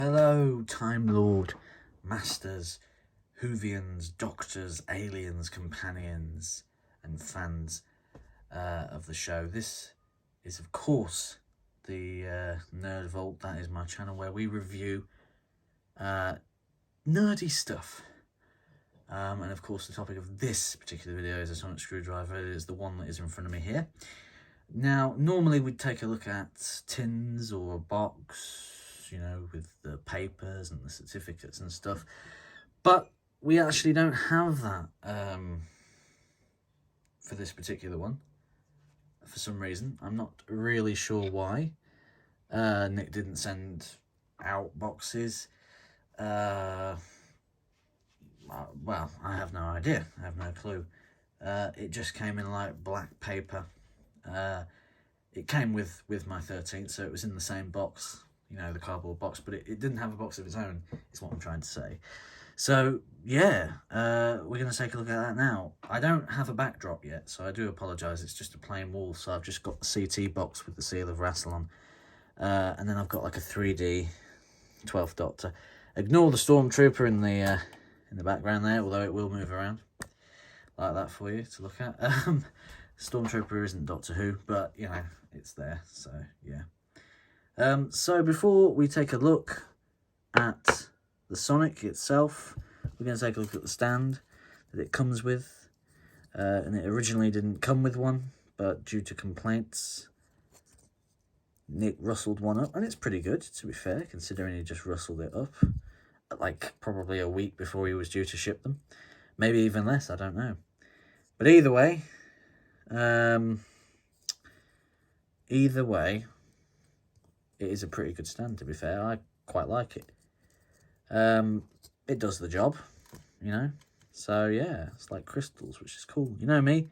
Hello, Time Lord, Masters, Whovians, Doctors, Aliens, Companions, and fans of the show. This is, of course, the Nerd Vault. That is my channel where we review nerdy stuff. And of course, the topic of this particular video is a sonic screwdriver. It is the one that is in front of me here. Now, normally we'd take a look at tins or a box, you know, with the papers and the certificates and stuff, but we actually don't have that for this particular one for some reason. I'm not really sure why. Nick didn't send out boxes. Well, I have no idea. I have no clue. It just came in like black paper. It came with my 13th, so it was in the same box, you know, the cardboard box, but it didn't have a box of its own, is what I'm trying to say. So, yeah, we're going to take a look at that now. I don't have a backdrop yet, so I do apologise. It's just a plain wall, so I've just got the CT box with the seal of Rassilon. And then I've got like a 3D 12th Doctor. Ignore the Stormtrooper in the background there, although it will move around. Like that for you to look at. Stormtrooper isn't Doctor Who, but, you know, it's there, so, yeah. So before we take a look at the Sonic itself, we're going to take a look at the stand that it comes with. And it originally didn't come with one, but due to complaints, Nick rustled one up, and it's pretty good, to be fair, considering he just rustled it up, like, probably a week before he was due to ship them. Maybe even less, I don't know. But either way, it is a pretty good stand, to be fair. I quite like it. It does the job, you know. So, yeah, it's like crystals, which is cool. You know me,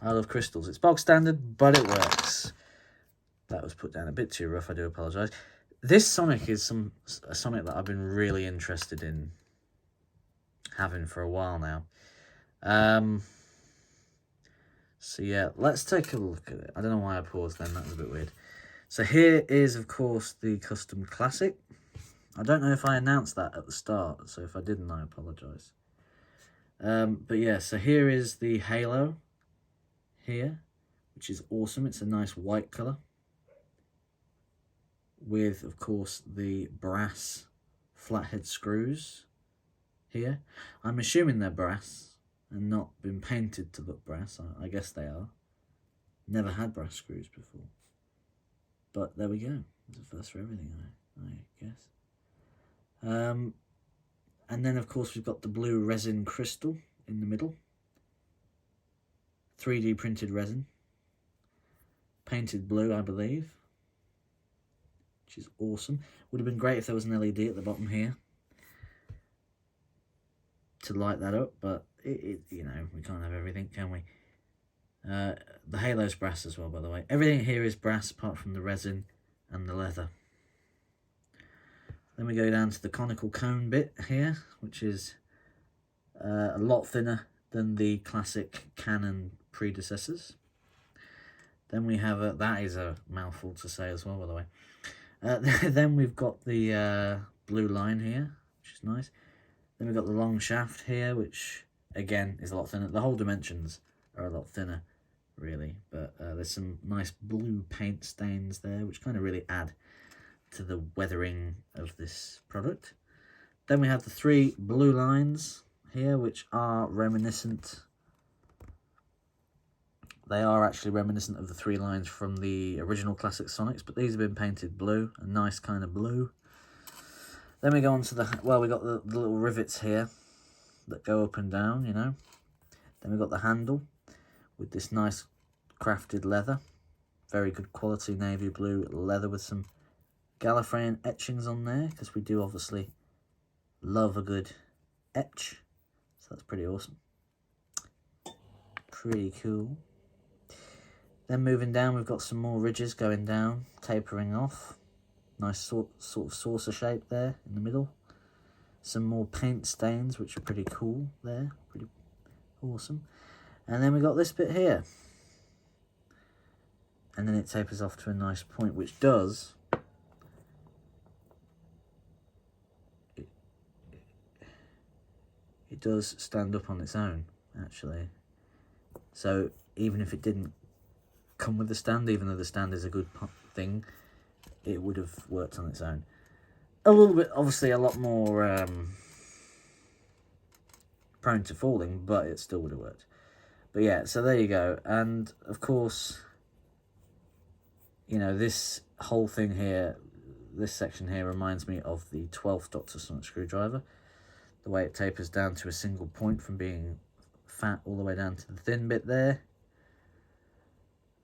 I love crystals. It's bog standard, but it works. That was put down a bit too rough, I do apologise. This Sonic is a Sonic that I've been really interested in having for a while now. So, yeah, let's take a look at it. I don't know why I paused then, that was a bit weird. So here is, of course, the Custom Classic. I don't know if I announced that at the start, so if I didn't, I apologise. But yeah, so here is the Halo here, which is awesome. It's a nice white colour with, of course, the brass flathead screws here. I'm assuming they're brass and not been painted to look brass. I guess they are. Never had brass screws before. But there we go. It's a first for everything, I guess. And then, of course, we've got the blue resin crystal in the middle. 3D printed resin. Painted blue, I believe. Which is awesome. Would have been great if there was an LED at the bottom here to light that up, but you know, we can't have everything, can we? The Halo's brass as well, by the way. Everything here is brass apart from the resin and the leather. Then we go down to the conical cone bit here, which is a lot thinner than the classic Canon predecessors. Then we have that is a mouthful to say as well, by the way. Then we've got the blue line here, which is nice. Then we've got the long shaft here, which again is a lot thinner. The whole dimensions are a lot thinner, really, but there's some nice blue paint stains there, which kind of really add to the weathering of this product. Then we have the 3 blue lines here, which are reminiscent. They are actually reminiscent of the 3 lines from the original classic Sonics, but these have been painted blue, a nice kind of blue. Then we go on to the, well, we got the little rivets here that go up and down, you know. Then we've got the handle with this nice crafted leather. Very good quality navy blue leather with some Gallifreyan etchings on there, because we do obviously love a good etch. So that's pretty awesome. Pretty cool. Then moving down, we've got some more ridges going down, tapering off. Nice sort of saucer shape there in the middle. Some more paint stains, which are pretty cool there. Pretty awesome. And then we got this bit here. And then it tapers off to a nice point, which does it does stand up on its own, actually. So even if it didn't come with the stand, even though the stand is a good thing, it would have worked on its own. A little bit, obviously a lot more prone to falling, but it still would have worked. But yeah, so there you go. And of course, you know, this whole thing here, this section here reminds me of the 12th Doctor Sonic screwdriver. The way it tapers down to a single point from being fat all the way down to the thin bit there.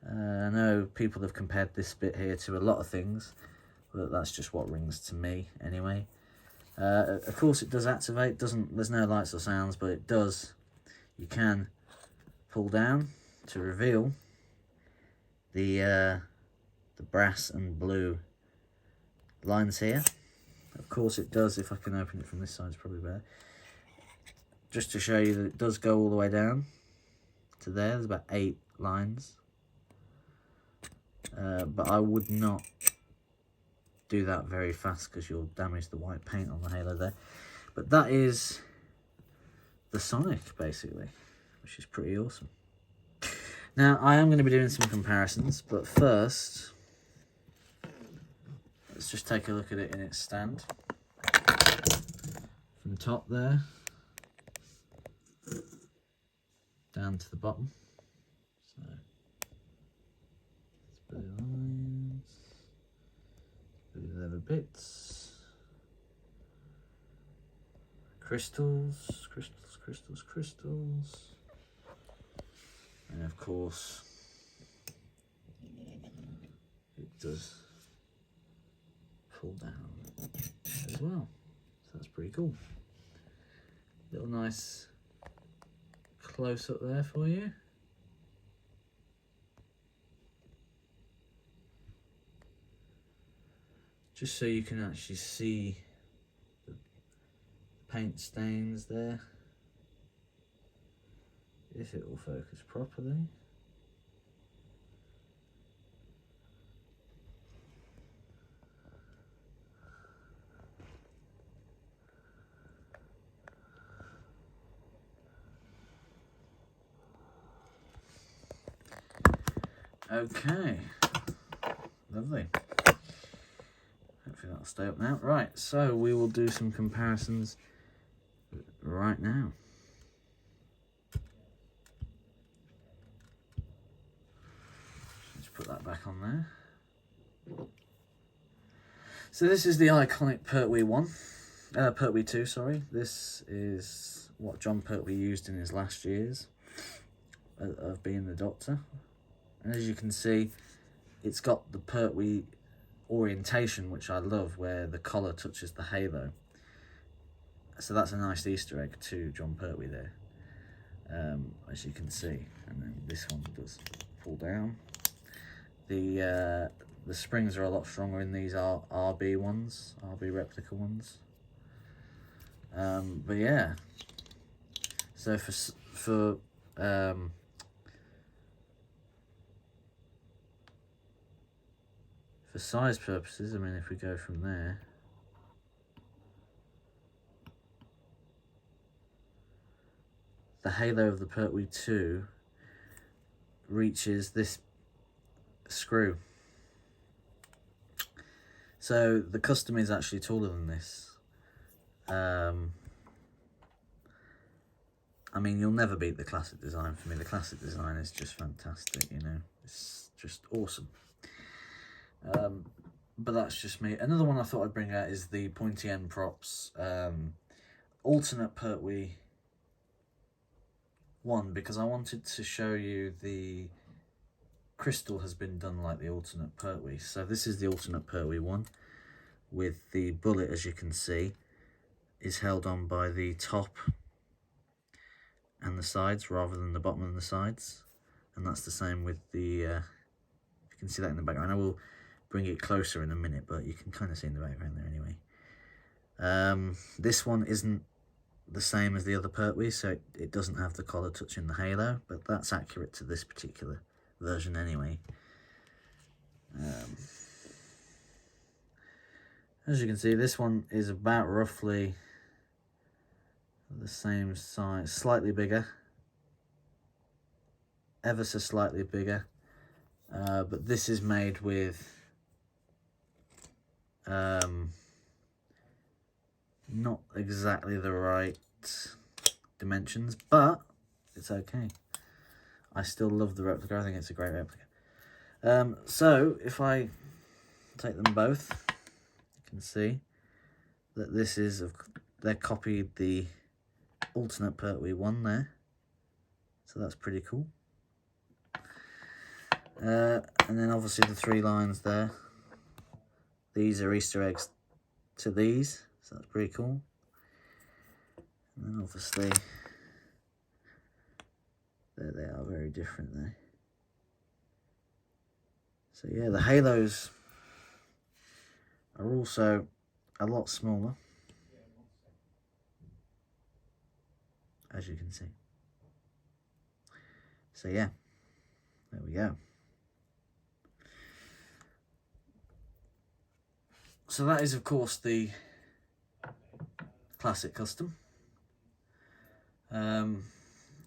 I know people have compared this bit here to a lot of things, but that's just what rings to me anyway. Of course it does activate, there's no lights or sounds, but it does. You can pull down to reveal the brass and blue lines here. Of course it does. If I can open it from this side, it's probably better. Just to show you that it does go all the way down to there. There's about 8 lines. But I would not do that very fast because you'll damage the white paint on the halo there. But that is the Sonic, basically, which is pretty awesome. Now, I am going to be doing some comparisons, but first, let's just take a look at it in its stand. From the top there, down to the bottom. So, blue lines, blue leather bits, crystals, crystals, crystals, crystals, and of course it does pull down as well, so that's pretty cool. Little nice close up there for you. Just so you can actually see the paint stains there, if it will focus properly. Okay, lovely. Hopefully that'll stay up now. Right, so we will do some comparisons right now. Let's put that back on there. So this is the iconic Pertwee 1, Pertwee 2, sorry. This is what John Pertwee used in his last years of being the Doctor. And as you can see, it's got the Pertwee orientation, which I love, where the collar touches the halo. So that's a nice Easter egg to John Pertwee there, as you can see. And then this one does pull down. The springs are a lot stronger in these RB ones, RB replica ones. But yeah, so for size purposes, I mean, if we go from there, the halo of the Pertwee 2 reaches this screw. So the custom is actually taller than this. I mean, you'll never beat the classic design for me. The classic design is just fantastic, you know. It's just awesome. But that's just me. Another one I thought I'd bring out is the pointy end props. Alternate Pertwee 1, because I wanted to show you the crystal has been done like the alternate Pertwee. So this is the alternate Pertwee 1, with the bullet, as you can see, is held on by the top and the sides rather than the bottom and the sides. And that's the same with the, you can see that in the background. I will bring it closer in a minute, but you can kind of see in the background there anyway. This one isn't the same as the other Pertwee, so it doesn't have the collar touching the halo, but that's accurate to this particular version anyway. As you can see, this one is about roughly the same size, slightly bigger, ever so slightly bigger, but this is made with not exactly the right dimensions, but it's okay. I still love the replica. I think it's a great replica. So if I take them both, you can see that this is, they copied the alternate Pertwee one there, so that's pretty cool. And then obviously the 3 lines there, these are Easter eggs to these, so that's pretty cool. And then obviously there they are, very different there. So yeah, the halos are also a lot smaller, as you can see. So yeah, there we go. So that is, of course, the classic custom. I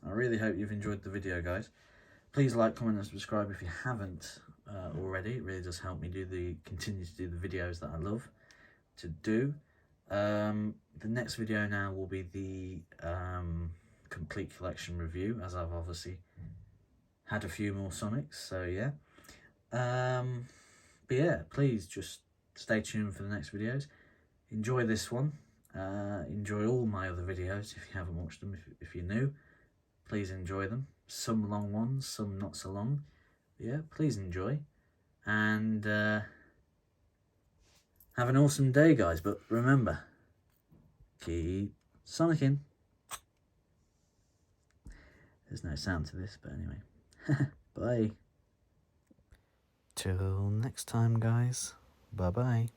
really hope you've enjoyed the video, guys. Please like, comment and subscribe if you haven't already. It really does help me continue to do the videos that I love to do. The next video now will be the complete collection review, as I've obviously had a few more Sonics, so yeah. But yeah, please just stay tuned for the next videos. Enjoy this one. Enjoy all my other videos if you haven't watched them. If you're new, please enjoy them. Some long ones, some not so long. But yeah, please enjoy. And have an awesome day, guys. But remember, keep Sonicking. There's no sound to this, but anyway. Bye. Till next time, guys. Bye-bye.